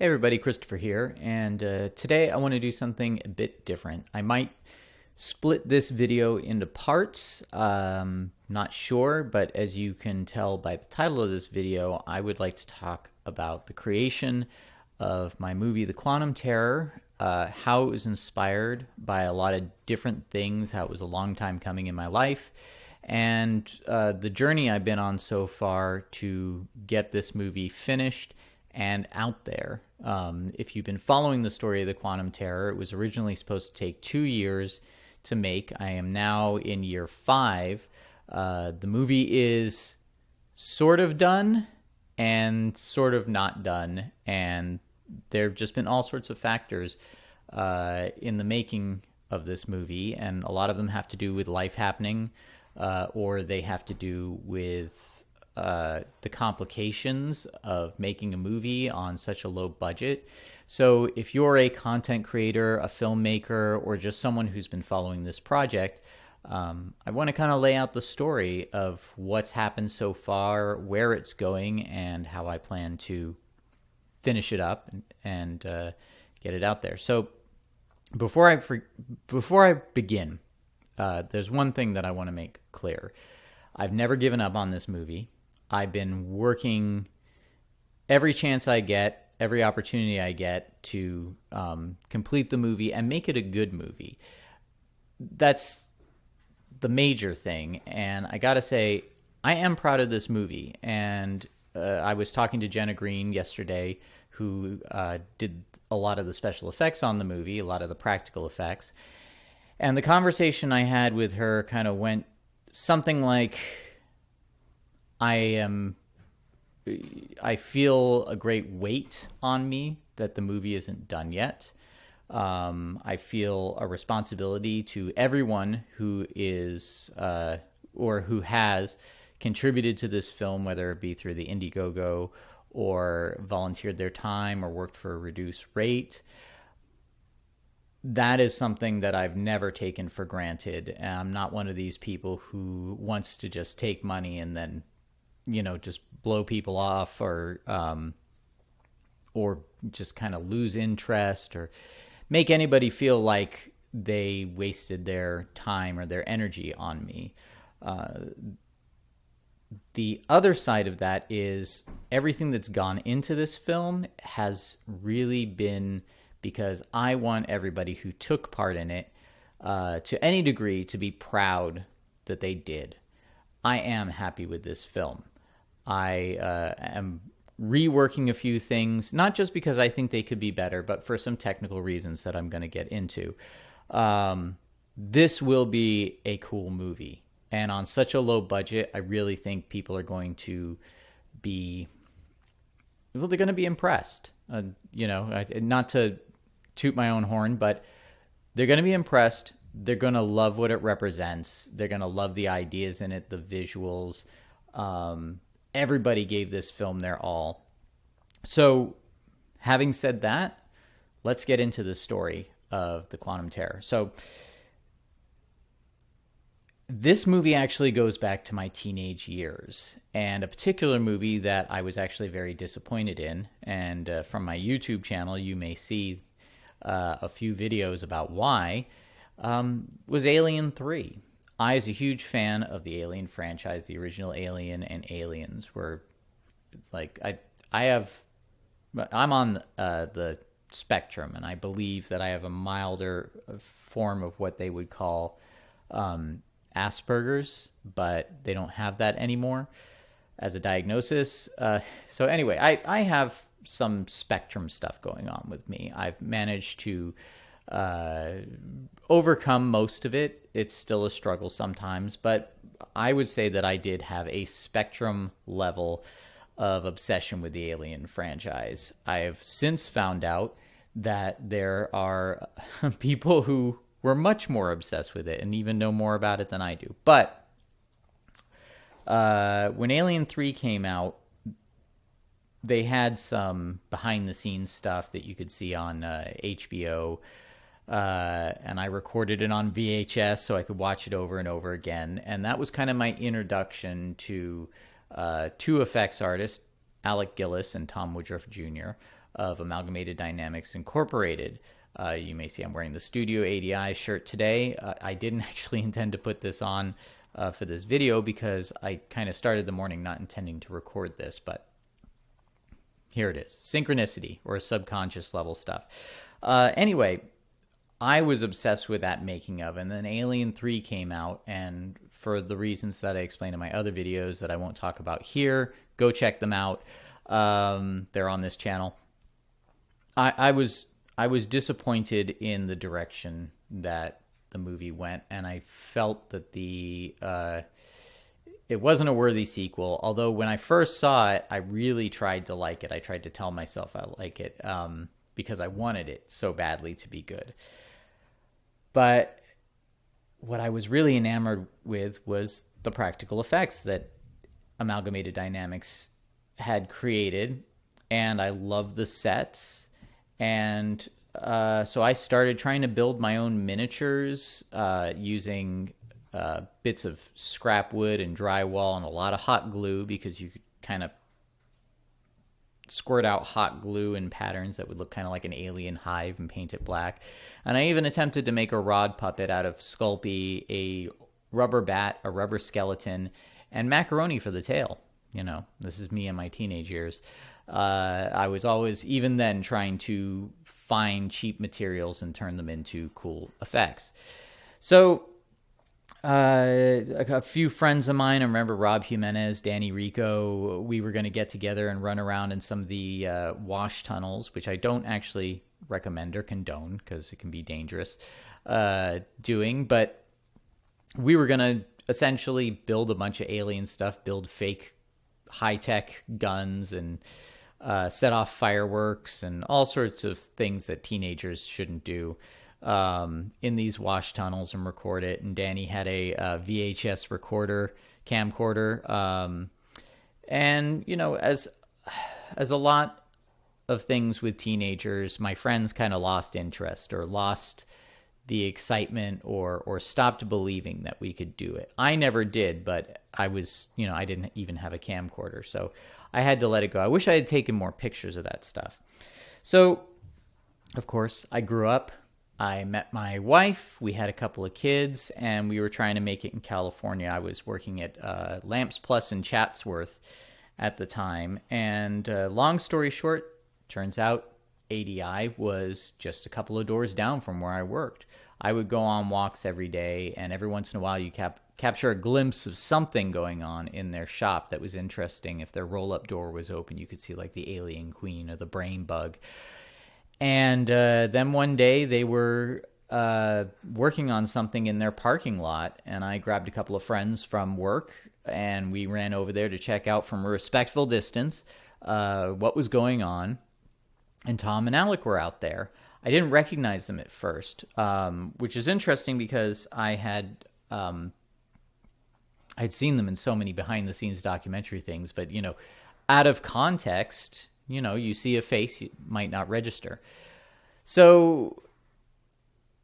Hey everybody, Christopher here, and today I want to do something a bit different. I might split this video into parts, not sure, but as you can tell by the title of this video, I would like to talk about the creation of my movie, The Quantum Terror, how it was inspired by a lot of different things, how it was a long time coming in my life, and the journey I've been on so far to get this movie finished and out there. If you've been following the story of The Quantum Terror, it was originally supposed to take 2 years to make. I am now in year 5. The movie is sort of done and sort of not done, and there have just been all sorts of factors in the making of this movie, and a lot of them have to do with life happening, or they have to do with the complications of making a movie on such a low budget. So if you're a content creator, a filmmaker, or just someone who's been following this project, I want to kind of lay out the story of what's happened so far, where it's going, and how I plan to finish it up and get it out there. So before I begin, there's one thing that I want to make clear. I've never given up on this movie. I've been working every chance I get, every opportunity I get to complete the movie and make it a good movie. That's the major thing. And I got to say, I am proud of this movie. And I was talking to Jenna Green yesterday, who did a lot of the special effects on the movie, a lot of the practical effects. And the conversation I had with her kind of went something like, I feel a great weight on me that the movie isn't done yet. I feel a responsibility to everyone who is or who has contributed to this film, whether it be through the Indiegogo or volunteered their time or worked for a reduced rate. That is something that I've never taken for granted. I'm not one of these people who wants to just take money and then, just blow people off or just kind of lose interest or make anybody feel like they wasted their time or their energy on me. The other side of that is everything that's gone into this film has really been because I want everybody who took part in it, to any degree, to be proud that they did. I am happy with this film. I am reworking a few things, not just because I think they could be better, but for some technical reasons that I'm going to get into. This will be a cool movie. And on such a low budget, I really think people are going to be, they're going to be impressed. Not to toot my own horn, but they're going to be impressed. They're going to love what it represents. They're going to love the ideas in it, the visuals. Everybody gave this film their all. So, having said that, let's get into the story of The Quantum Terror. So, this movie actually goes back to my teenage years, and a particular movie that I was actually very disappointed in. And from my YouTube channel, you may see a few videos about why, was Alien 3. I was a huge fan of the Alien franchise, the original Alien and Aliens, where it's like I'm on the spectrum, and I believe that I have a milder form of what they would call Asperger's, but they don't have that anymore as a diagnosis. So anyway, I have some spectrum stuff going on with me. I've managed to overcome most of it. It's still a struggle sometimes, but I would say that I did have a spectrum level of obsession with the Alien franchise. I have since found out that there are people who were much more obsessed with it and even know more about it than I do. But when Alien 3 came out, they had some behind-the-scenes stuff that you could see on HBO, and I recorded it on VHS so I could watch it over and over again. And that was kind of my introduction to two effects artists, Alec Gillis and Tom Woodruff Jr., of Amalgamated Dynamics Incorporated. You may see I'm wearing the Studio ADI shirt today. I didn't actually intend to put this on for this video because I kind of started the morning not intending to record this, but here it is. Synchronicity, or subconscious level stuff. Anyway, I was obsessed with that making of, and then Alien 3 came out, and for the reasons that I explained in my other videos that I won't talk about here, go check them out. They're on this channel. I was disappointed in the direction that the movie went, and I felt that it wasn't a worthy sequel. Although when I first saw it, I really tried to like it. I tried to tell myself I like it because I wanted it so badly to be good. But what I was really enamored with was the practical effects that Amalgamated Dynamics had created, and I loved the sets. And so I started trying to build my own miniatures using bits of scrap wood and drywall and a lot of hot glue, because you could kind of squirt out hot glue in patterns that would look kind of like an alien hive and paint it black. And I even attempted to make a rod puppet out of Sculpey, a rubber bat, a rubber skeleton, and macaroni for the tail. You know, this is me in my teenage years. I was always, even then, trying to find cheap materials and turn them into cool effects. So a few friends of mine, I remember Rob Jimenez, Danny Rico, we were going to get together and run around in some of the wash tunnels, which I don't actually recommend or condone because it can be dangerous doing. But we were going to essentially build a bunch of alien stuff, build fake high-tech guns, and set off fireworks and all sorts of things that teenagers shouldn't do in these wash tunnels, and record it. And Danny had a VHS camcorder. And, you know, as a lot of things with teenagers, my friends kind of lost interest or lost the excitement or stopped believing that we could do it. I never did, but I didn't even have a camcorder, so I had to let it go. I wish I had taken more pictures of that stuff. So, of course, I grew up. I met my wife. We had a couple of kids, and we were trying to make it in California. I was working at Lamps Plus in Chatsworth at the time. And long story short, turns out ADI was just a couple of doors down from where I worked. I would go on walks every day, and every once in a while you capture a glimpse of something going on in their shop that was interesting. If their roll-up door was open, you could see like the alien queen or the brain bug. And then one day they were working on something in their parking lot, and I grabbed a couple of friends from work, and we ran over there to check out from a respectful distance what was going on. And Tom and Alec were out there. I didn't recognize them at first, which is interesting because I'd seen them in so many behind-the-scenes documentary things, but, you know, out of context, you know, you see a face, you might not register. So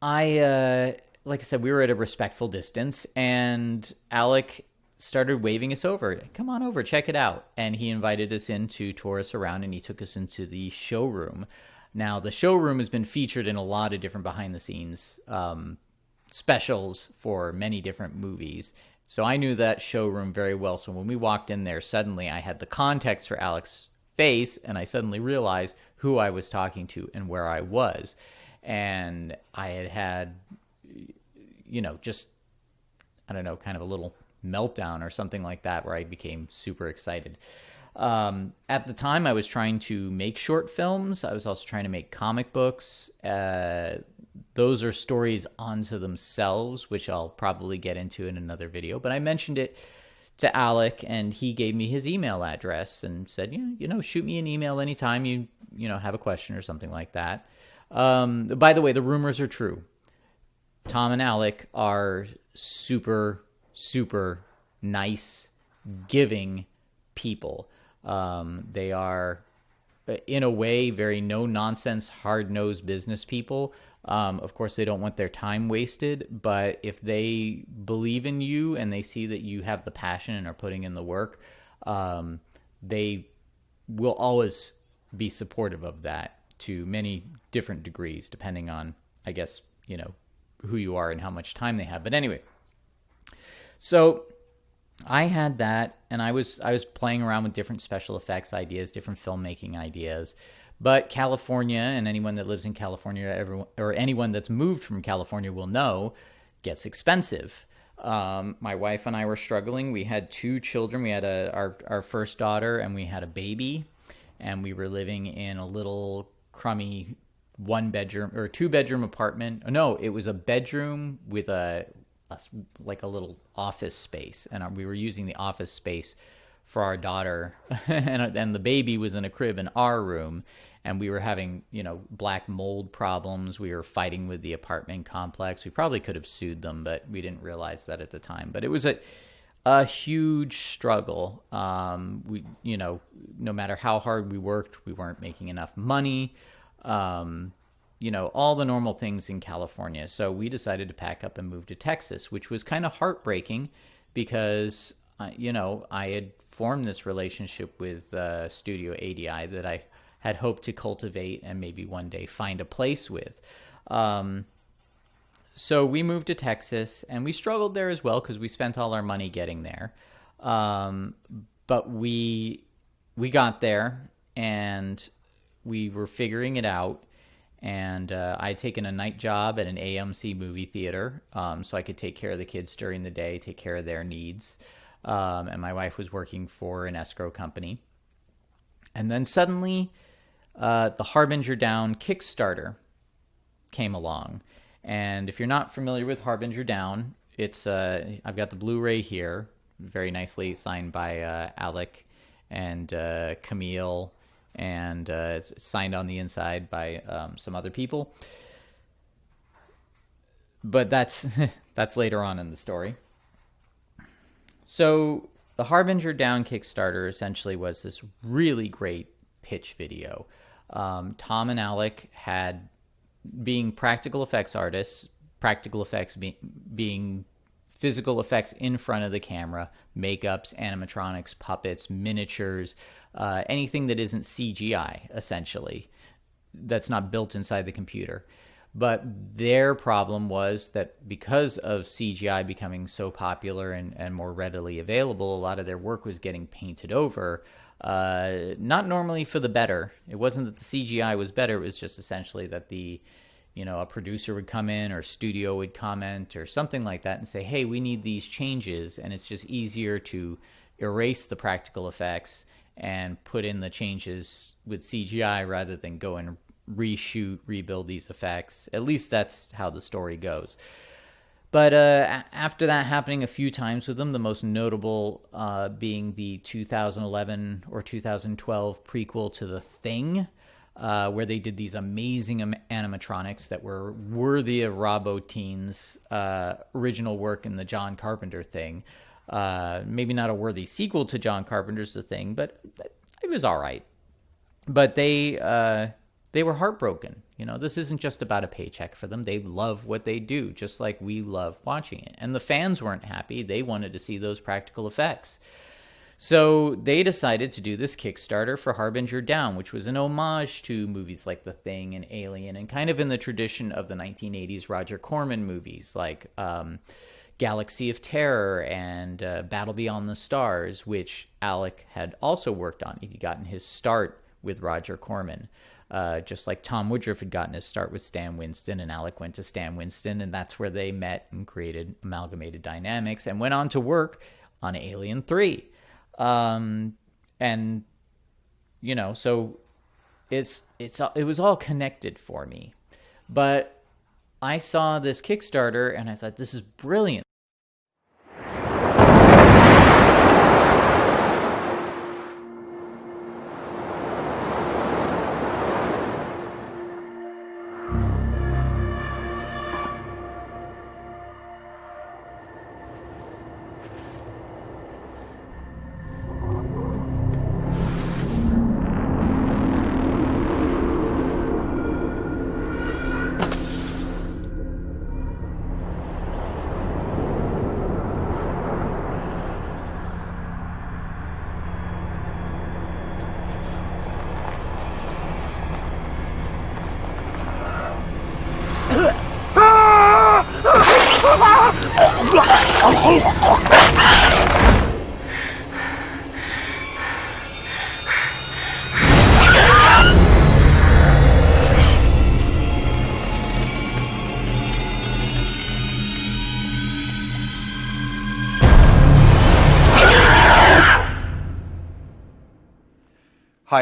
like I said, we were at a respectful distance, and Alec started waving us over. Come on over, check it out. And he invited us in to tour us around, and he took us into the showroom. Now, the showroom has been featured in a lot of different behind-the-scenes specials for many different movies. So I knew that showroom very well. So when we walked in there, suddenly I had the context for Alec's face, and I suddenly realized who I was talking to and where I was. And I had, you know, just, I don't know, kind of a little meltdown or something like that, where I became super excited. At the time, I was trying to make short films. I was also trying to make comic books. Those are stories onto themselves, which I'll probably get into in another video. But I mentioned it to Alec, and he gave me his email address and said, you know, shoot me an email anytime you have a question or something like that. By the way, the rumors are true. Tom and Alec are super, super nice, giving people. They are, in a way, very no-nonsense, hard-nosed business people. Of course, they don't want their time wasted, but if they believe in you and they see that you have the passion and are putting in the work, they will always be supportive of that to many different degrees, depending on, I guess, who you are and how much time they have. But anyway, so I had that, and I was playing around with different special effects ideas, different filmmaking ideas. But California, and anyone that lives in California, or anyone that's moved from California will know, gets expensive. My wife and I were struggling. We had 2 children. We had our first daughter, and we had a baby, and we were living in a little crummy 1-bedroom or 2-bedroom apartment. No, it was a bedroom with like a little office space, and we were using the office space for our daughter, and the baby was in a crib in our room, and we were having black mold problems. We were fighting with the apartment complex. We probably could have sued them, but we didn't realize that at the time. But it was a huge struggle. We no matter how hard we worked, we weren't making enough money. All the normal things in California. So we decided to pack up and move to Texas, which was kind of heartbreaking because, I had formed this relationship with Studio ADI that I had hoped to cultivate and maybe one day find a place with. So we moved to Texas, and we struggled there as well because we spent all our money getting there. But we got there, and we were figuring it out. And I had taken a night job at an AMC movie theater, so I could take care of the kids during the day, take care of their needs. And my wife was working for an escrow company. And then suddenly, the Harbinger Down Kickstarter came along. And if you're not familiar with Harbinger Down, it's I've got the Blu-ray here, very nicely signed by Alec and Camille, and it's signed on the inside by some other people. But that's later on in the story. So the Harbinger Down Kickstarter essentially was this really great pitch video. Tom and Alec had, being practical effects artists, practical effects being physical effects in front of the camera, makeups, animatronics, puppets, miniatures, anything that isn't CGI, essentially, that's not built inside the computer. But their problem was that because of CGI becoming so popular and more readily available, a lot of their work was getting painted over, not normally for the better. It wasn't that the CGI was better, it was just essentially that a producer would come in or studio would comment or something like that and say, hey, we need these changes, and it's just easier to erase the practical effects and put in the changes with CGI rather than go and reshoot, rebuild these effects. At least that's how the story goes. But after that happening a few times with them, the most notable being the 2011 or 2012 prequel to The Thing, where they did these amazing animatronics that were worthy of Rob Bottin's original work in the John Carpenter Thing. Maybe not a worthy sequel to John Carpenter's The Thing, but it was all right. But they were heartbroken. This isn't just about a paycheck for them. They love what they do, just like we love watching it. And the fans weren't happy. They wanted to see those practical effects. So they decided to do this Kickstarter for Harbinger Down, which was an homage to movies like The Thing and Alien, and kind of in the tradition of the 1980s Roger Corman movies like Galaxy of Terror and Battle Beyond the Stars, which Alec had also worked on. He'd gotten his start with Roger Corman. Just like Tom Woodruff had gotten his start with Stan Winston, and Alec went to Stan Winston, and that's where they met and created Amalgamated Dynamics and went on to work on Alien 3. So it was all connected for me. But I saw this Kickstarter and I thought, this is brilliant. Hi,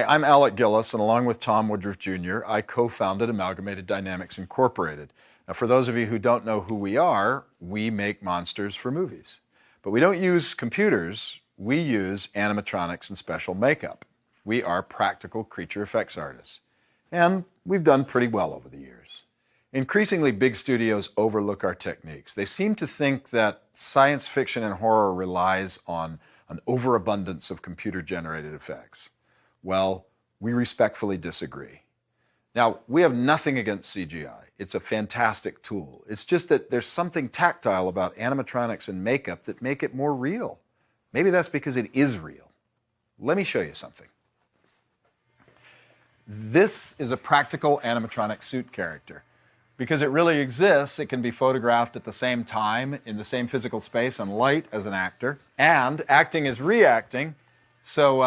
I'm Alec Gillis, and along with Tom Woodruff Jr., I co-founded Amalgamated Dynamics Incorporated. Now, for those of you who don't know who we are, we make monsters for movies. But we don't use computers, we use animatronics and special makeup. We are practical creature effects artists. And we've done pretty well over the years. Increasingly, big studios overlook our techniques. They seem to think that science fiction and horror relies on an overabundance of computer-generated effects. Well, we respectfully disagree. Now, we have nothing against CGI. It's a fantastic tool. It's just that there's something tactile about animatronics and makeup that make it more real. Maybe that's because it is real. Let me show you something. This is a practical animatronic suit character. Because it really exists, it can be photographed at the same time, in the same physical space and light as an actor. And acting is reacting, so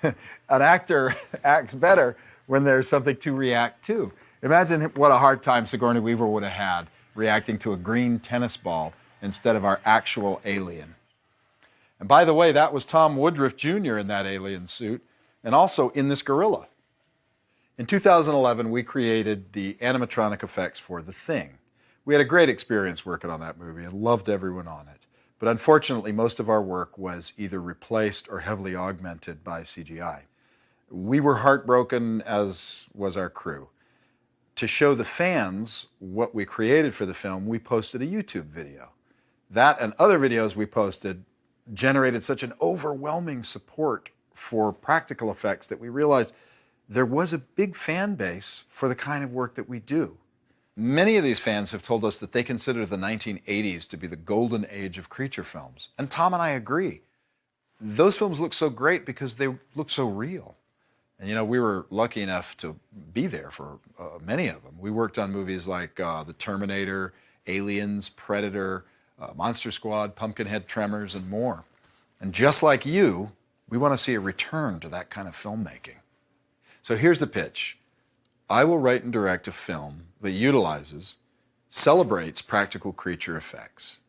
an actor acts better when there's something to react to. Imagine what a hard time Sigourney Weaver would have had reacting to a green tennis ball instead of our actual alien. And by the way, that was Tom Woodruff Jr. in that alien suit, and also in this gorilla. In 2011, we created the animatronic effects for The Thing. We had a great experience working on that movie and loved everyone on it. But unfortunately, most of our work was either replaced or heavily augmented by CGI. We were heartbroken, as was our crew. To show the fans what we created for the film, we posted a YouTube video. That and other videos we posted generated such an overwhelming support for practical effects that we realized there was a big fan base for the kind of work that we do. Many of these fans have told us that they consider the 1980s to be the golden age of creature films. And Tom and I agree. Those films look so great because they look so real. And you know, we were lucky enough to be there for many of them. We worked on movies like The Terminator, Aliens, Predator, Monster Squad, Pumpkinhead, Tremors, and more. And just like you, we want to see a return to that kind of filmmaking. So here's the pitch. I will write and direct a film that utilizes, celebrates practical creature effects.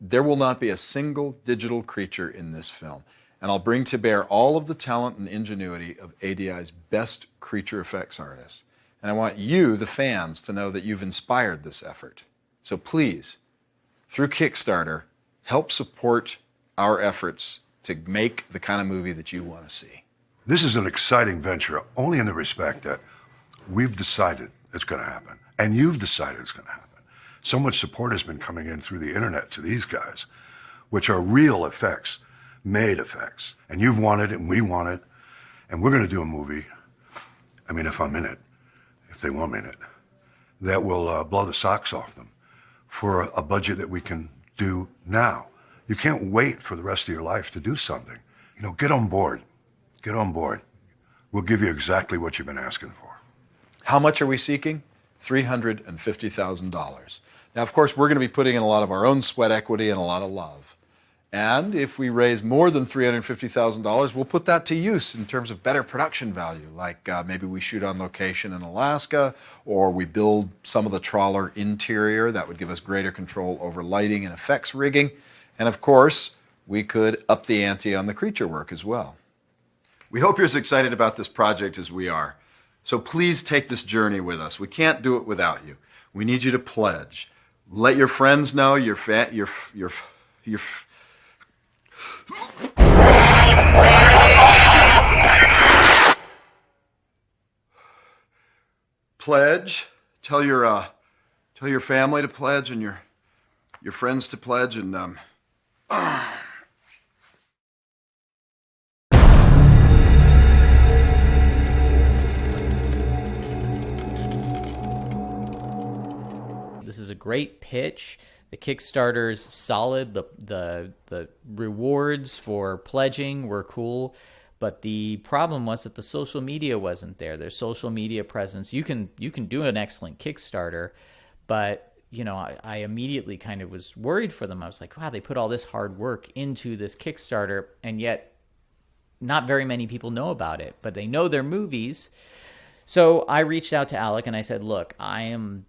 There will not be a single digital creature in this film. And I'll bring to bear all of the talent and ingenuity of ADI's best creature effects artists. And I want you, the fans, to know that you've inspired this effort. So please, through Kickstarter, help support our efforts to make the kind of movie that you want to see. This is an exciting venture, only in the respect that we've decided it's going to happen, and you've decided it's going to happen. So much support has been coming in through the internet to these guys, which are real effects, made effects. And you've wanted it, and we want it, and we're going to do a movie, I mean, if I'm in it, if they want me in it, that will blow the socks off them for a budget that we can do now. You can't wait for the rest of your life to do something. You know, get on board. Get on board. We'll give you exactly what you've been asking for. How much are we seeking? $350,000. Now, of course, we're going to be putting in a lot of our own sweat equity and a lot of love. And if we raise more than $350,000, we'll put that to use in terms of better production value, like maybe we shoot on location in Alaska, or we build some of the trawler interior. That would give us greater control over lighting and effects rigging. And of course, we could up the ante on the creature work as well. We hope you're as excited about this project as we are. So please take this journey with us. We can't do it without you. We need you to pledge. Let your friends know, pledge. Tell your family to pledge and your friends to pledge, and This is a great pitch. The Kickstarter's solid. The rewards for pledging were cool. But the problem was that the social media wasn't there. Their social media presence. You can do an excellent Kickstarter, but I immediately kind of was worried for them. I was like, wow, they put all this hard work into this Kickstarter, and yet not very many people know about it, but they know their movies. So I reached out to Alec and I said, look, I'm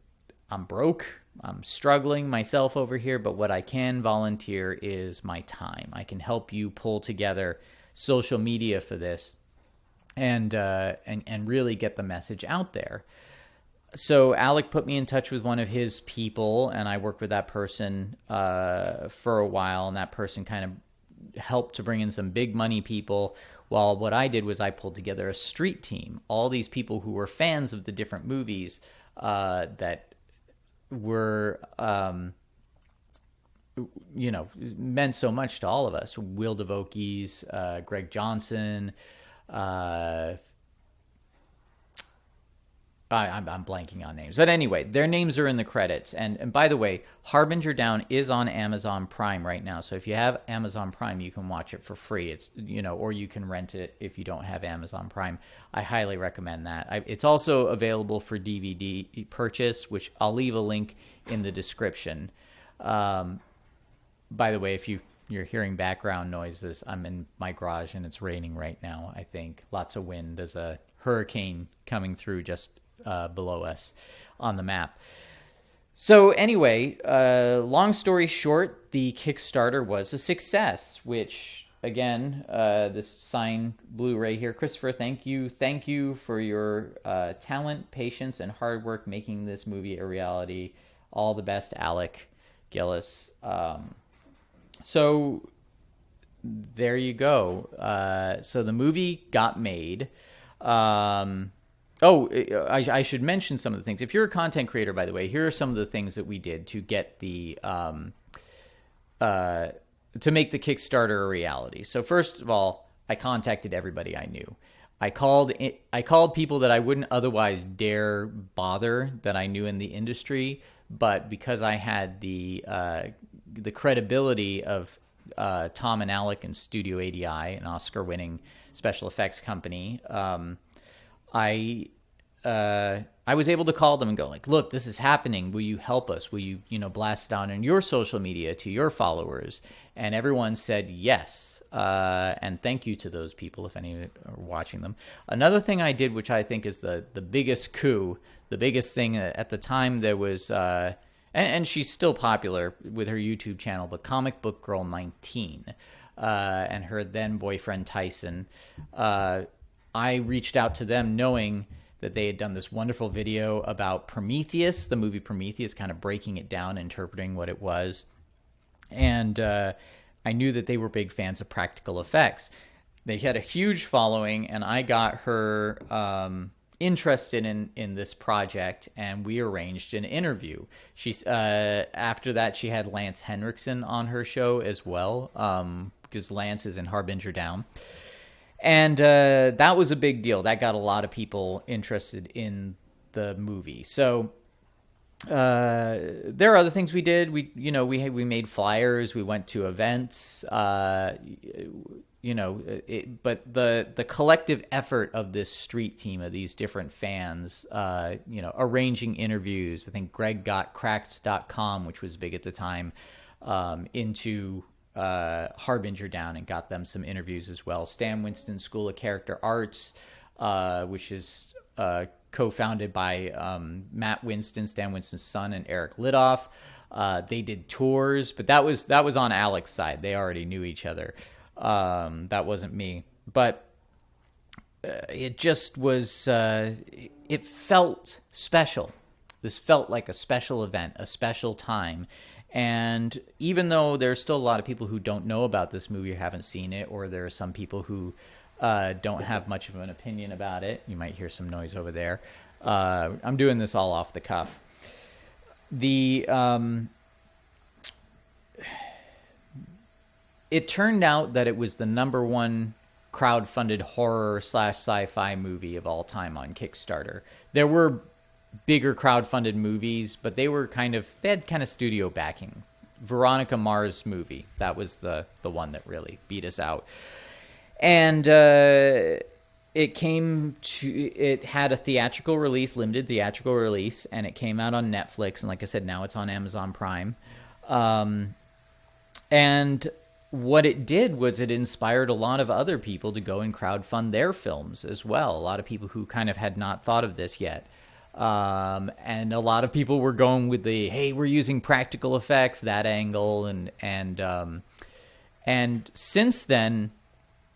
broke. I'm struggling myself over here, but what I can volunteer is my time. I can help you pull together social media for this and really get the message out there. So Alec put me in touch with one of his people, and I worked with that person for a while, and that person kind of helped to bring in some big money people, while what I did was I pulled together a street team, all these people who were fans of the different movies that were, meant so much to all of us. Will DeVokies, Greg Johnson, I'm blanking on names. But anyway, their names are in the credits. And by the way, Harbinger Down is on Amazon Prime right now. So if you have Amazon Prime, you can watch it for free. It's, or you can rent it if you don't have Amazon Prime. I highly recommend that. It's also available for DVD purchase, which I'll leave a link in the description. By the way, if you're hearing background noises, I'm in my garage and it's raining right now, I think. Lots of wind. There's a hurricane coming through just below us on the map. So anyway, long story short, the Kickstarter was a success, which, again, this signed Blu-ray here. Christopher, thank you for your talent, patience, and hard work making this movie a reality. All the best, Alec Gillis. So there you go. So the movie got made. I should mention some of the things. If you're a content creator, by the way, here are some of the things that we did to get the to make the Kickstarter a reality. So first of all, I contacted everybody I knew. I called people that I wouldn't otherwise dare bother that I knew in the industry, but because I had the credibility of Tom and Alec and Studio ADI, an Oscar-winning special effects company, I was able to call them and go like, look, this is happening. Will you help us? Will you, blast it down on your social media to your followers? And everyone said yes. And thank you to those people, if any are watching them. Another thing I did, which I think is the biggest coup, the biggest thing at the time, there was, and she's still popular with her YouTube channel, but Comic Book Girl 19, and her then boyfriend Tyson. I reached out to them knowing that they had done this wonderful video about Prometheus, the movie Prometheus, kind of breaking it down, interpreting what it was. And I knew that they were big fans of practical effects. They had a huge following, and I got her interested in this project, and we arranged an interview. She's after that, she had Lance Henriksen on her show as well, because Lance is in Harbinger Down. And that was a big deal. That got a lot of people interested in the movie. So there are other things we did. We made flyers. We went to events. But the collective effort of this street team of these different fans, arranging interviews. I think Greg got Cracked.com, which was big at the time, into Harbinger Down and got them some interviews as well. Stan Winston School of Character Arts, which is co-founded by Matt Winston, Stan Winston's son, and Eric Lidoff. They did tours, but that was on Alec's side. They already knew each other. That wasn't me, but it just was. It felt special. This felt like a special event, a special time. And even though there's still a lot of people who don't know about this movie or haven't seen it, or there are some people who don't have much of an opinion about it, you might hear some noise over there. I'm doing this all off the cuff. It turned out that it was the #1 crowdfunded horror / sci-fi movie of all time on Kickstarter. There were bigger crowdfunded movies, but they had kind of studio backing. Veronica Mars movie, that was the one that really beat us out. And it it had a theatrical release, limited theatrical release, and it came out on Netflix. And like I said, now it's on Amazon Prime. And what it did was it inspired a lot of other people to go and crowdfund their films as well. A lot of people who kind of had not thought of this yet. And a lot of people were going with the, hey, we're using practical effects, that angle. And since then,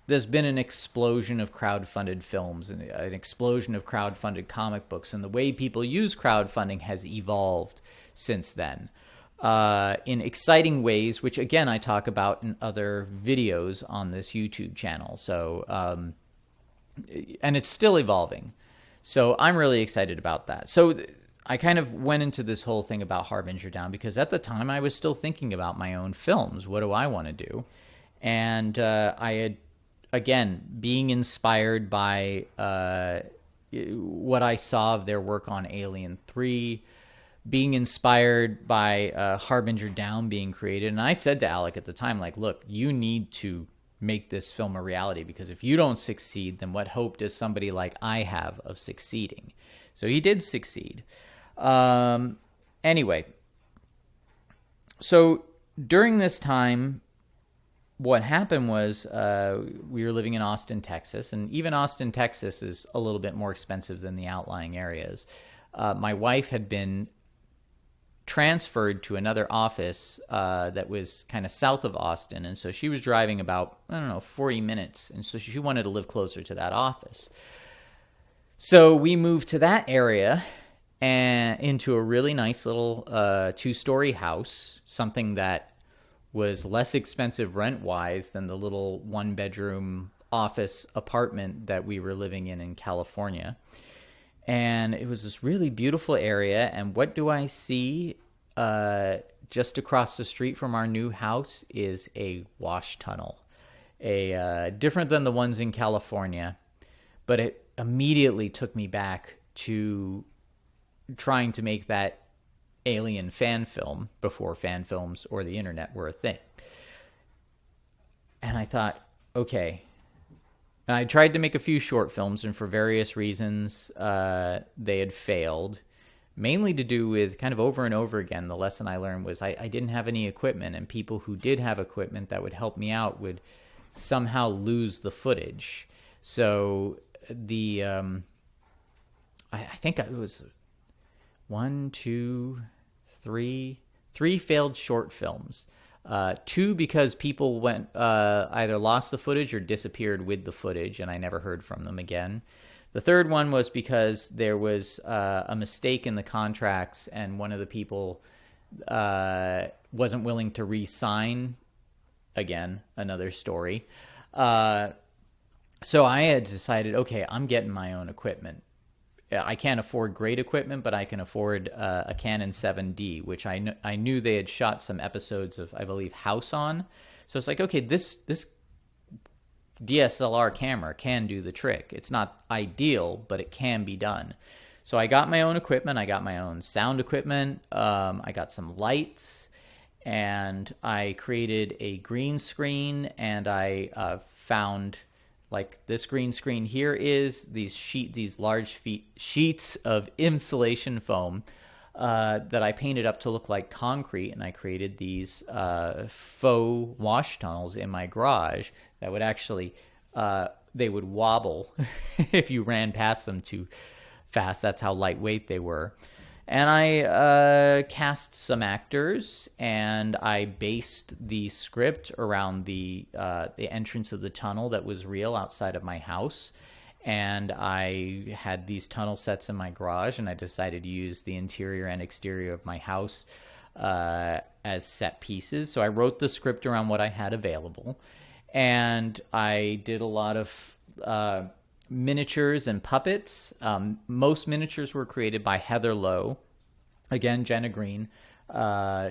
there's been an explosion of crowdfunded films and an explosion of crowdfunded comic books. And the way people use crowdfunding has evolved since then in exciting ways, which, again, I talk about in other videos on this YouTube channel. So, and it's still evolving. So I'm really excited about that. So I kind of went into this whole thing about Harbinger Down because at the time I was still thinking about my own films. What do I want to do? And I had, again, being inspired by what I saw of their work on Alien 3, being inspired by Harbinger Down being created. And I said to Alec at the time, like, look, you need to make this film a reality, because if you don't succeed, then what hope does somebody like I have of succeeding? So he did succeed. Anyway, so during this time, what happened was we were living in Austin, Texas, and even Austin, Texas is a little bit more expensive than the outlying areas. My wife had been transferred to another office that was kind of south of Austin, and so she was driving about, 40 minutes, and so she wanted to live closer to that office. So we moved to that area and into a really nice little 2-story house, something that was less expensive rent-wise than the little 1-bedroom office apartment that we were living in California. And it was this really beautiful area. And what do I see? Just across the street from our new house is a wash tunnel. Different than the ones in California. But it immediately took me back to trying to make that Alien fan film before fan films or the internet were a thing. And I thought, okay. And I tried to make a few short films, and for various reasons, they had failed. Mainly to do with kind of over and over again, the lesson I learned was I didn't have any equipment, and people who did have equipment that would help me out would somehow lose the footage. So the I think it was 3 failed short films. 2 because people went either lost the footage or disappeared with the footage, and I never heard from them again. The third one was because there was a mistake in the contracts, and one of the people wasn't willing to re-sign. Again, another story. So I had decided, okay, I'm getting my own equipment. I can't afford great equipment, but I can afford a Canon 7D, which I knew they had shot some episodes of, I believe, House on. So it's like, okay, this DSLR camera can do the trick. It's not ideal, but it can be done. So I got my own equipment. I got my own sound equipment. I got some lights, and I created a green screen, and I found, like, this green screen here is these large sheets of insulation foam that I painted up to look like concrete, and I created these faux wash tunnels in my garage that would actually they would wobble if you ran past them too fast. That's how lightweight they were. And I cast some actors, and I based the script around the entrance of the tunnel that was real outside of my house. And I had these tunnel sets in my garage, and I decided to use the interior and exterior of my house as set pieces. So I wrote the script around what I had available, and I did a lot of miniatures and puppets. Most miniatures were created by Heather Lowe. Again, Jenna Green.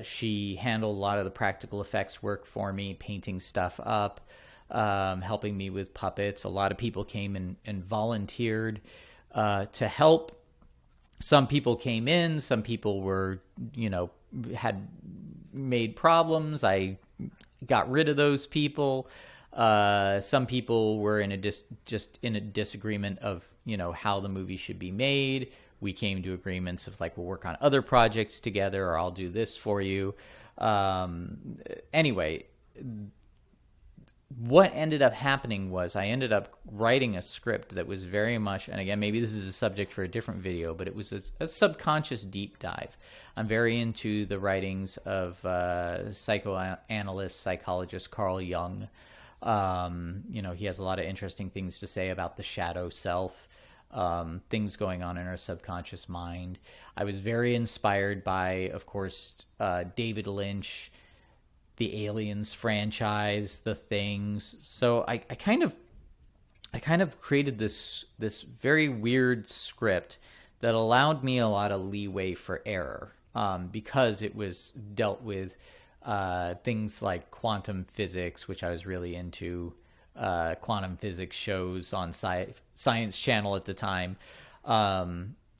She handled a lot of the practical effects work for me, painting stuff up, helping me with puppets. A lot of people came and volunteered to help. Some people came in. Some people were, had made problems. I got rid of those people. Some people were in just in a disagreement of, how the movie should be made. We came to agreements of like, we'll work on other projects together, or I'll do this for you. Anyway, what ended up happening was I ended up writing a script that was very much, and again, maybe this is a subject for a different video, but it was a subconscious deep dive. I'm very into the writings of psychoanalyst, psychologist Carl Jung. He has a lot of interesting things to say about the shadow self, things going on in our subconscious mind. I was very inspired by, of course, David Lynch, the Aliens franchise, The Things. So I kind of created this very weird script that allowed me a lot of leeway for error, because it was dealt with things like quantum physics, which I was really into, quantum physics shows on Science Channel at the time.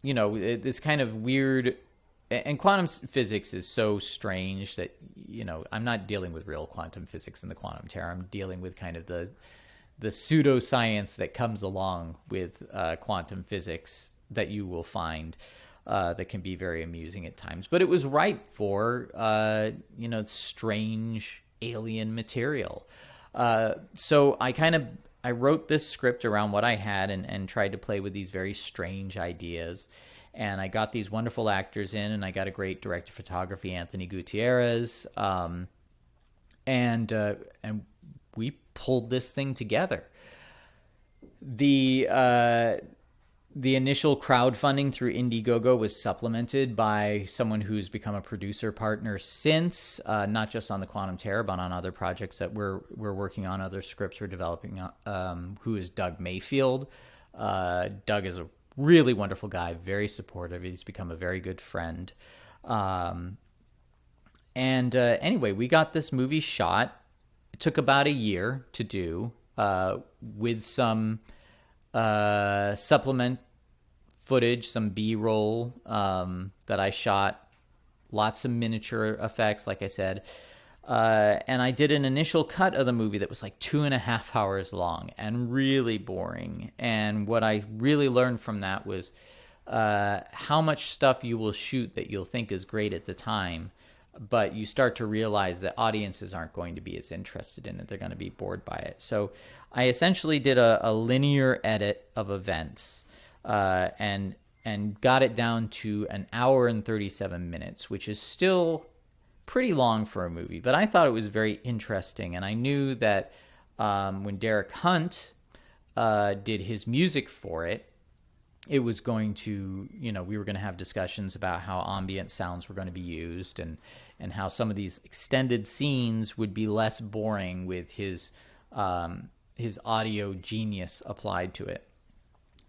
This kind of weird. And quantum physics is so strange that, I'm not dealing with real quantum physics in the quantum terror. I'm dealing with kind of the pseudoscience that comes along with quantum physics that you will find that can be very amusing at times. But it was ripe for, strange alien material. So I wrote this script around what I had and tried to play with these very strange ideas. And I got these wonderful actors in, and I got a great director of photography, Anthony Gutierrez, and we pulled this thing together. The initial crowdfunding through Indiegogo was supplemented by someone who's become a producer partner since, not just on the Quantum Terror, but on other projects that we're working on, other scripts we're developing, who is Doug Mayfield. Doug is a really wonderful guy, very supportive. He's become a very good friend. Anyway, we got this movie shot. It took about a year to do, with some supplement footage, some B-roll that I shot, lots of miniature effects, like I said. And I did an initial cut of the movie that was like 2.5 hours long and really boring. And what I really learned from that was how much stuff you will shoot that you'll think is great at the time, but you start to realize that audiences aren't going to be as interested in it. They're going to be bored by it. So I essentially did a linear edit of events and got it down to 1 hour and 37 minutes, which is still pretty long for a movie, but I thought it was very interesting. And I knew that when Derek Hunt did his music for it, it was going to, we were going to have discussions about how ambient sounds were going to be used and how some of these extended scenes would be less boring with his audio genius applied to it.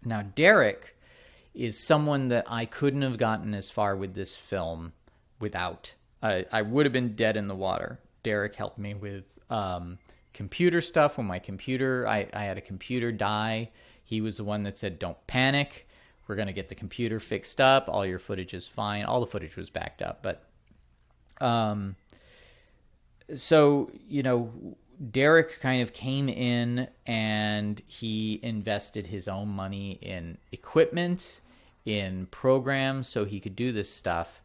Now, Derek is someone that I couldn't have gotten as far with this film without. I would have been dead in the water. Derek helped me with computer stuff. When my computer, I had a computer die. He was the one that said, "Don't panic. We're going to get the computer fixed up. All your footage is fine." All the footage was backed up. But so, Derek kind of came in and he invested his own money in equipment, in programs, so he could do this stuff.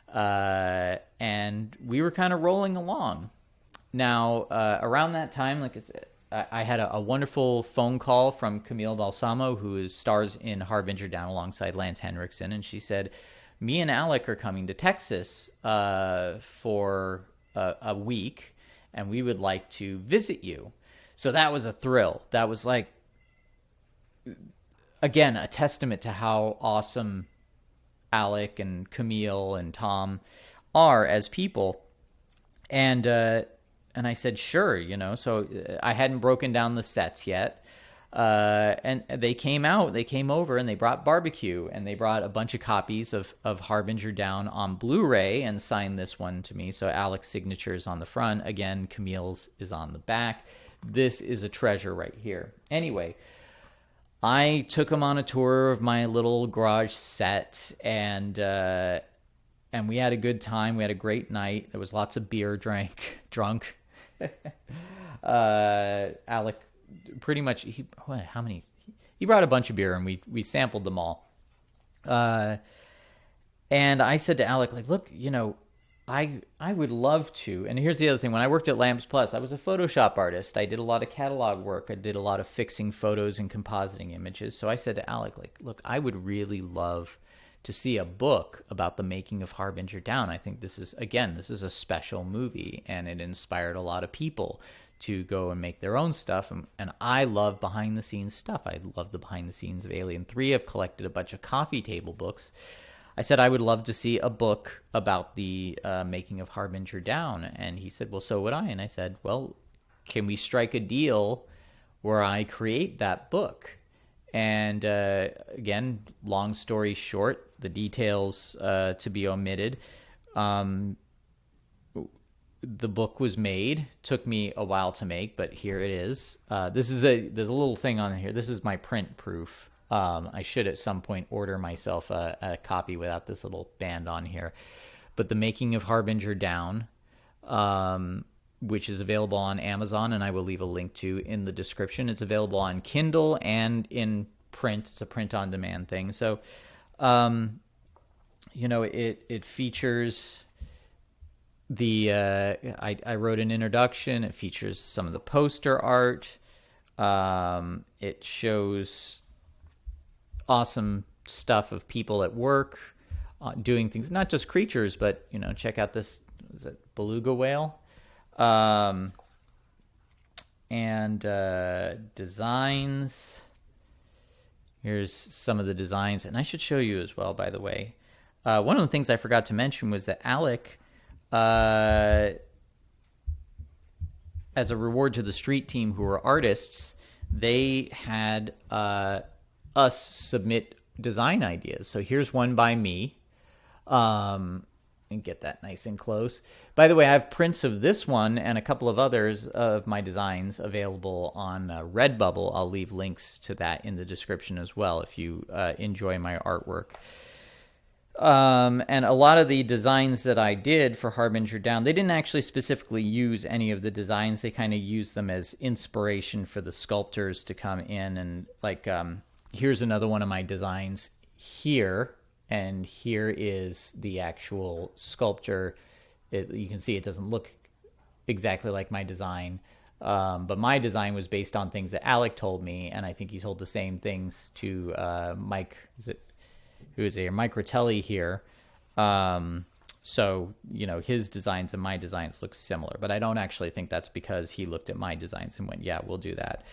And we were kind of rolling along. Now, around that time, like I said, I had a wonderful phone call from Camille Balsamo, who stars in Harbinger Down alongside Lance Henriksen, and she said, "Me and Alec are coming to Texas for a week, and we would like to visit you." So that was a thrill. That was like, again, a testament to how awesome Alec and Camille and Tom are as people. And I said, sure, so I hadn't broken down the sets yet. And they came over and they brought barbecue, and they brought a bunch of copies of Harbinger Down on Blu-ray and signed this one to me. So Alec's signature is on the front. Again, Camille's is on the back. This is a treasure right here. Anyway, I took him on a tour of my little garage set, and we had a good time. We had a great night. There was lots of beer drunk. Alec pretty much, how many? He brought a bunch of beer and we sampled them all. And I said to Alec, like, look, I would love to. And here's the other thing. When I worked at Lamps Plus, I was a Photoshop artist. I did a lot of catalog work. I did a lot of fixing photos and compositing images. So I said to Alec, like, look, I would really love to see a book about the making of Harbinger Down. I think this is a special movie, and it inspired a lot of people to go and make their own stuff. And I love behind-the-scenes stuff. I love the behind-the-scenes of Alien 3. I've collected a bunch of coffee table books. I said I would love to see a book about the making of Harbinger Down. And he said, well, so would I. And I said, well, can we strike a deal where I create that book? And again, long story short, the details to be omitted. The book was made. Took me a while to make, but here it is. There's a little thing on here. This is my print proof. I should at some point order myself a copy without this little band on here. But the making of Harbinger Down, which is available on Amazon, and I will leave a link to in the description. It's available on Kindle and in print. It's a print-on-demand thing. So, it features the I wrote an introduction. It features some of the poster art. It shows awesome stuff of people at work doing things, not just creatures, but check out this, is it beluga whale, and designs. Here's some of the designs, and I should show you as well, by the way. One of the things I forgot to mention was that Alec, as a reward to the street team who were artists, they had us submit design ideas. So here's one by me, and get that nice and close. By the way, I have prints of this one and a couple of others of my designs available on Redbubble. I'll leave links to that in the description as well if you enjoy my artwork. And a lot of the designs that I did for Harbinger Down, they didn't actually specifically use any of the designs. They kind of used them as inspiration for the sculptors to come in. And like, here's another one of my designs here. And here is the actual sculpture. You can see it doesn't look exactly like my design. But my design was based on things that Alec told me. And I think he told the same things to Mike, who is Mike Rotelli here. So, his designs and my designs look similar, but I don't actually think that's because he looked at my designs and went, yeah, we'll do that.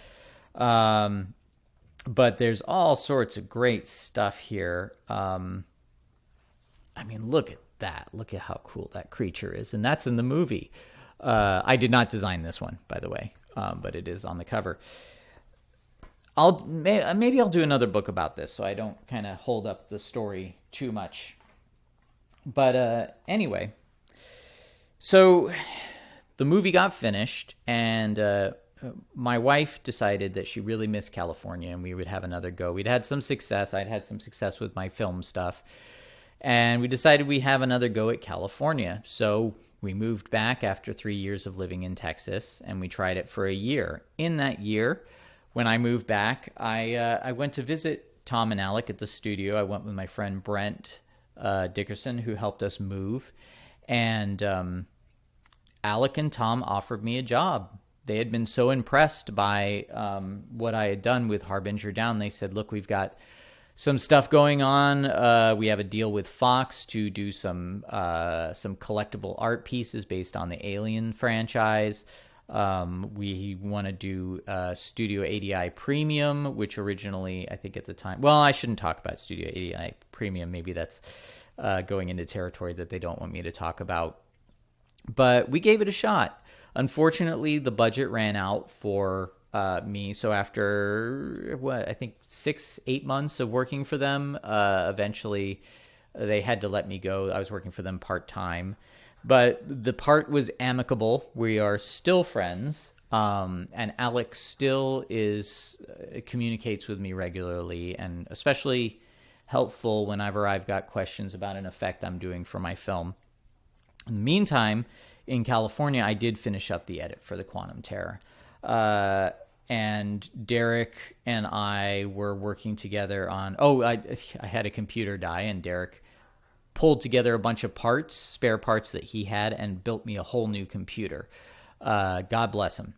But there's all sorts of great stuff here. Look at that. Look at how cool that creature is. And that's in the movie. I did not design this one, by the way, but it is on the cover. Maybe I'll do another book about this so I don't kind of hold up the story too much. But anyway, so the movie got finished, and my wife decided that she really missed California and we would have another go. We'd had some success. I'd had some success with my film stuff. And we decided we'd have another go at California. So we moved back after 3 years of living in Texas, and we tried it for a year. In that year, when I moved back, I went to visit Tom and Alec at the studio. I went with my friend Brent Dickerson, who helped us move. And Alec and Tom offered me a job. They had been so impressed by what I had done with Harbinger Down. They said, look, we've got some stuff going on. We have a deal with Fox to do some collectible art pieces based on the Alien franchise. We want to do Studio ADI Premium, which originally, I think at the time, well, I shouldn't talk about Studio ADI Premium. Maybe that's going into territory that they don't want me to talk about. But we gave it a shot. Unfortunately, the budget ran out for me. So after, I think 6-8 months of working for them, eventually they had to let me go. I was working for them part-time. But the part was amicable. We are still friends. And Alex still communicates with me regularly, and especially helpful whenever I've got questions about an effect I'm doing for my film. In the meantime, in California, I did finish up the edit for the Quantum Terror. And Derek and I were working together on, I had a computer die, and Derek pulled together a bunch of parts, spare parts that he had, and built me a whole new computer. God bless him.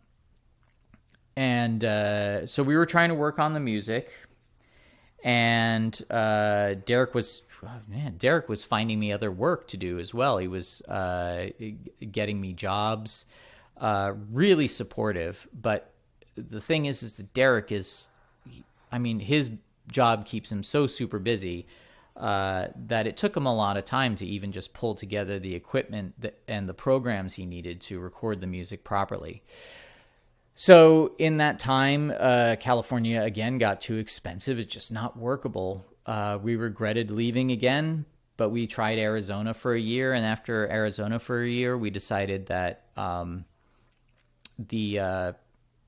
And so we were trying to work on the music, and Derek was finding me other work to do as well. He was getting me jobs, really supportive. But the thing is that Derek his job keeps him so super busy that it took him a lot of time to even just pull together the equipment and the programs he needed to record the music properly. So in that time, California again got too expensive. It's just not workable. We regretted leaving again, but we tried Arizona for a year. And after Arizona for a year, we decided that the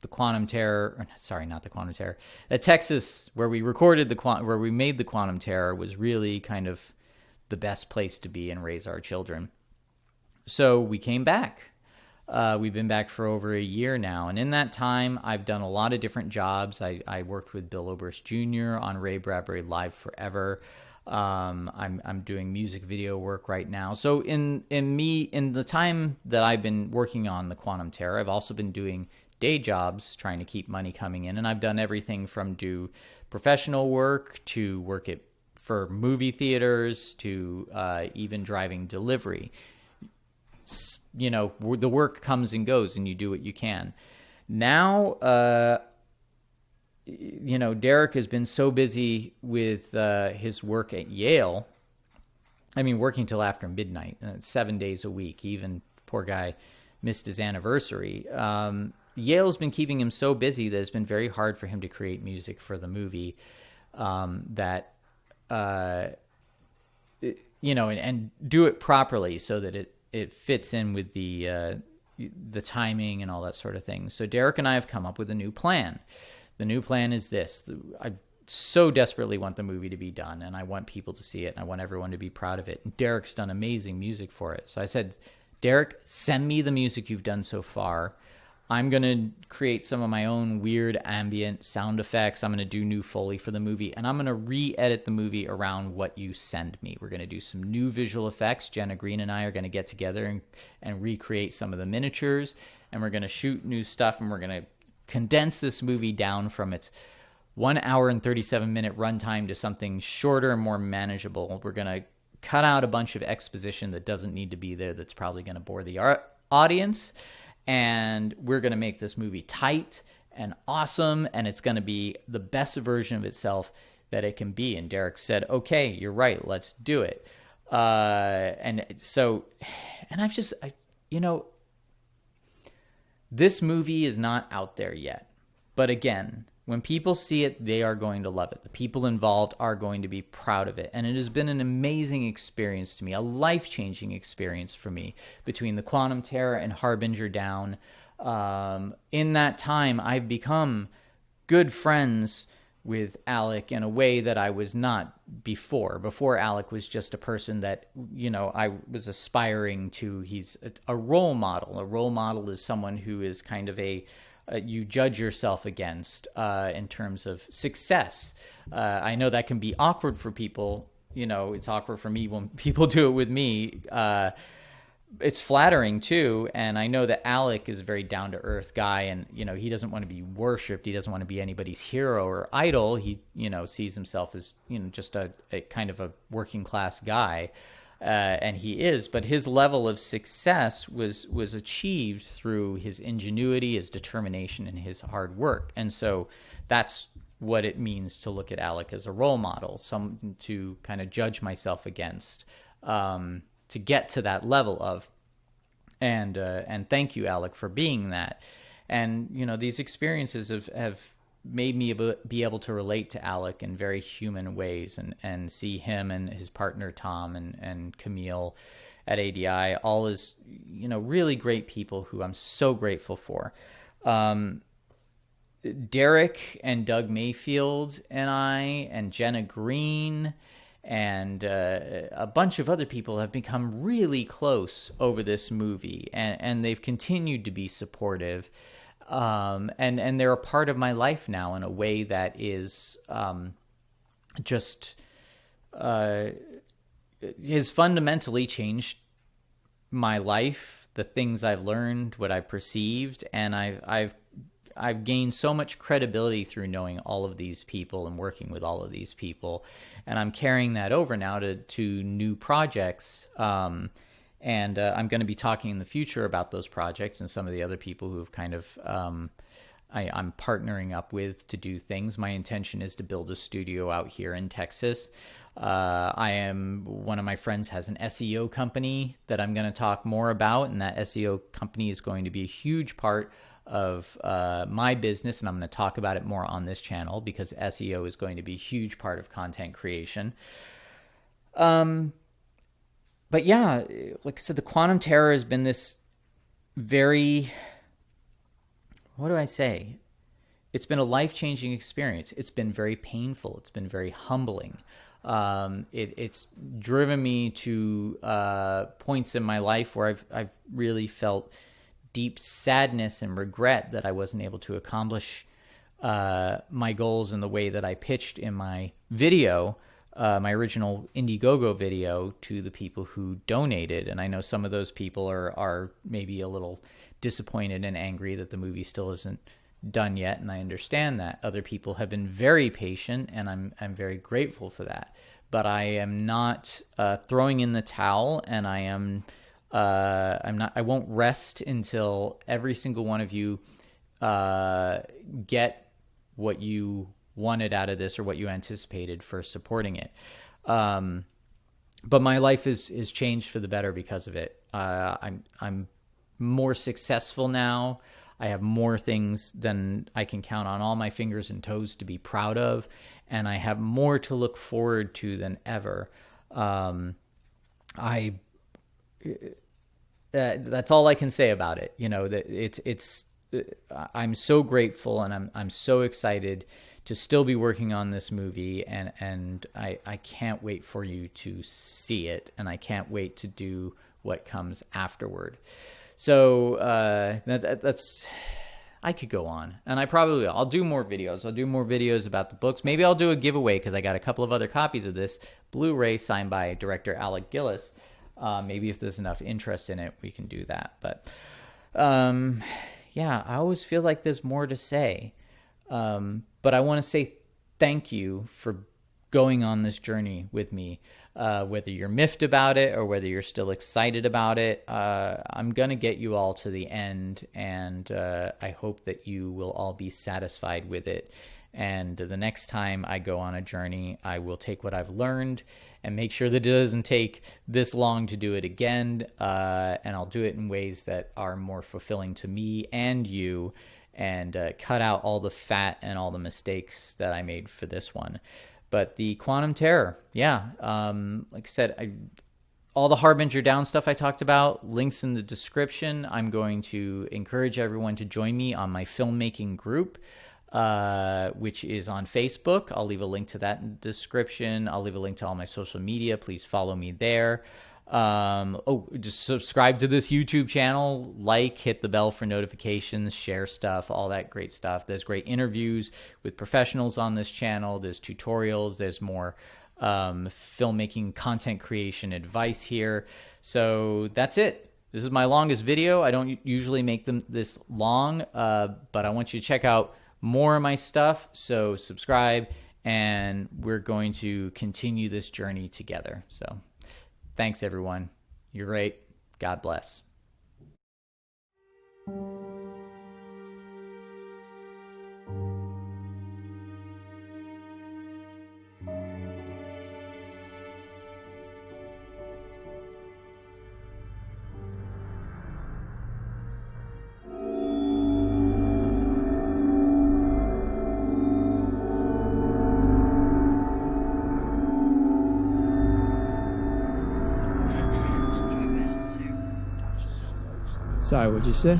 Quantum Terror, sorry, not the Quantum Terror, Texas, where we recorded where we made the Quantum Terror, was really kind of the best place to be and raise our children. So we came back. We've been back for over a year now. And in that time, I've done a lot of different jobs. I worked with Bill Oberst Jr. on Ray Bradbury Live Forever. I'm doing music video work right now. So in the time that I've been working on the Quantum Terror, I've also been doing day jobs, trying to keep money coming in. And I've done everything from do professional work to work for movie theaters to even driving delivery. You know, the work comes and goes, and you do what you can. Now, Derek has been so busy with his work at Yale. I mean, working till after midnight, 7 days a week. Even, poor guy, missed his anniversary. Yale's been keeping him so busy that it's been very hard for him to create music for the movie and do it properly so that it fits in with the timing and all that sort of thing. So Derek and I have come up with a new plan. The new plan is this. I so desperately want the movie to be done, and I want people to see it, and I want everyone to be proud of it. And Derek's done amazing music for it. So I said, Derek, send me the music you've done so far. I'm going to create some of my own weird ambient sound effects. I'm going to do new Foley for the movie, and I'm going to re-edit the movie around what you send me. We're going to do some new visual effects. Jenna Green and I are going to get together and recreate some of the miniatures, and we're going to shoot new stuff, and we're going to condense this movie down from its 1 hour and 37-minute runtime to something shorter and more manageable. We're going to cut out a bunch of exposition that doesn't need to be there, that's probably going to bore the audience. And we're going to make this movie tight and awesome, and it's going to be the best version of itself that it can be. And Derek said, okay, you're right, let's do it. This movie is not out there yet. But again, when people see it, they are going to love it. The people involved are going to be proud of it. And it has been an amazing experience to me, a life-changing experience for me between the Quantum Terror and Harbinger Down. In that time, I've become good friends with Alec in a way that I was not before. Before, Alec was just a person that, I was aspiring to. He's a role model. A role model is someone who is kind of you judge yourself against in terms of success. I know that can be awkward for people. It's awkward for me when people do it with me. It's flattering too, and I know that Alec is a very down-to-earth guy, and he doesn't want to be worshipped. He doesn't want to be anybody's hero or idol. He sees himself as just a kind of a working-class guy. And he is, but his level of success was achieved through his ingenuity, his determination, and his hard work. And so that's what it means to look at Alec as a role model, someone to kind of judge myself against, to get to that level of. And thank you, Alec, for being that. And these experiences have made me be able to relate to Alec in very human ways and see him and his partner Tom and Camille at ADI, all as really great people who I'm so grateful for. Derek and Doug Mayfield and I and Jenna Green and a bunch of other people have become really close over this movie, and they've continued to be supportive. And they're a part of my life now in a way that is just has fundamentally changed my life, the things I've learned, what I've perceived, and I've gained so much credibility through knowing all of these people and working with all of these people, and I'm carrying that over now to new projects. And I'm going to be talking in the future about those projects and some of the other people who have kind of I'm partnering up with to do things. My intention is to build a studio out here in Texas. One of my friends has an SEO company that I'm going to talk more about, and that SEO company is going to be a huge part of my business, and I'm going to talk about it more on this channel because SEO is going to be a huge part of content creation. But yeah, like I said, the Quantum Terror has been this very, what do I say? It's been a life-changing experience. It's been very painful. It's been very humbling. It's driven me to points in my life where I've really felt deep sadness and regret that I wasn't able to accomplish my goals in the way that I pitched in my video, my original Indiegogo video, to the people who donated. And I know some of those people are maybe a little disappointed and angry that the movie still isn't done yet, and I understand that. Other people have been very patient, and I'm very grateful for that. But I am not throwing in the towel, and I'm not. I won't rest until every single one of you get what you wanted out of this or what you anticipated for supporting it. But my life is changed for the better because of it. I'm more successful now. I have more things than I can count on all my fingers and toes to be proud of, and I have more to look forward to than ever. That's all I can say about it. You know, that I'm so grateful, and I'm so excited to still be working on this movie, and I can't wait for you to see it, and I can't wait to do what comes afterward. So that's I could go on, and I probably will. I'll do more videos. I'll do more videos about the books. Maybe I'll do a giveaway because I got a couple of other copies of this Blu-ray signed by director Alec Gillis. Maybe if there's enough interest in it, we can do that. But yeah, I always feel like there's more to say. But I want to say thank you for going on this journey with me. Whether you're miffed about it or whether you're still excited about it, I'm going to get you all to the end, and I hope that you will all be satisfied with it. And the next time I go on a journey, I will take what I've learned and make sure that it doesn't take this long to do it again, and I'll do it in ways that are more fulfilling to me and you, and cut out all the fat and all the mistakes that I made for this one. But the Quantum Terror, yeah, like I said, all the Harbinger Down stuff I talked about, links in the description. I'm going to encourage everyone to join me on my filmmaking group, which is on Facebook. I'll leave a link to that in the description. I'll leave a link to all my social media. Please follow me there. Just subscribe to this YouTube channel, hit the bell for notifications, share stuff, all that great stuff. There's great interviews with professionals on this channel. There's tutorials. There's more filmmaking content creation advice here. So that's it. This is my longest video. I don't usually make them this long, but I want you to check out more of my stuff. So subscribe, and we're going to continue this journey together. So thanks, everyone. You're great. God bless. Sorry, what'd you say?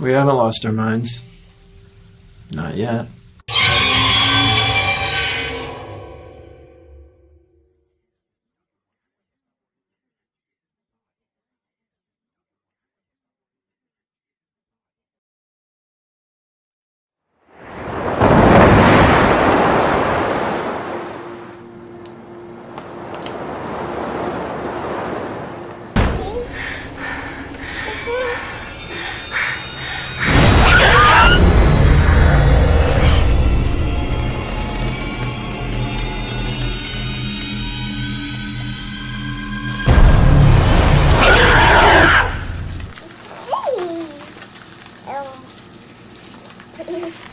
We haven't lost our minds. Not yet. Hey,